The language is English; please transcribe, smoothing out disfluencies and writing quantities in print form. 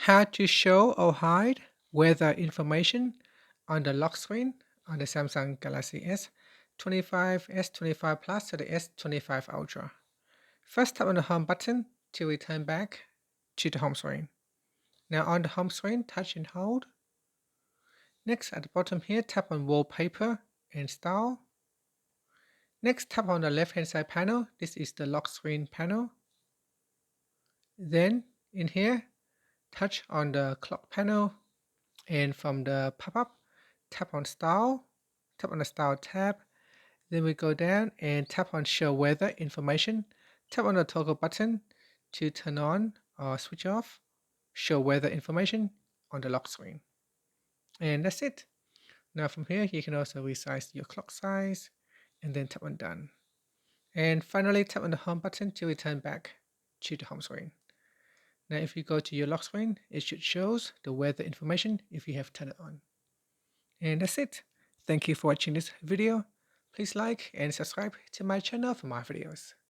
How to show or hide weather information on the lock screen on the Samsung Galaxy S25, S25 Plus to the S25 Ultra. First, tap on the home button to return back to the home screen. Now on the home screen, touch and hold. Next, at the bottom here, tap on Wallpaper and Style. Next, tap on the left-hand side panel. This is the lock screen panel. Then, in here, touch on the clock panel, and from the pop-up, tap on Style, tap on the Style tab. Then we go down and tap on Show Weather Information. Tap on the toggle button to turn on or switch off Show Weather Information on the lock screen. And that's it. Now from here, you can also resize your clock size and then tap on Done. And finally, tap on the Home button to return back to the home screen. Now if you go to your lock screen, it should show the weather information if you have turned it on. And that's it. Thank you for watching this video. Please like and subscribe to my channel for more videos.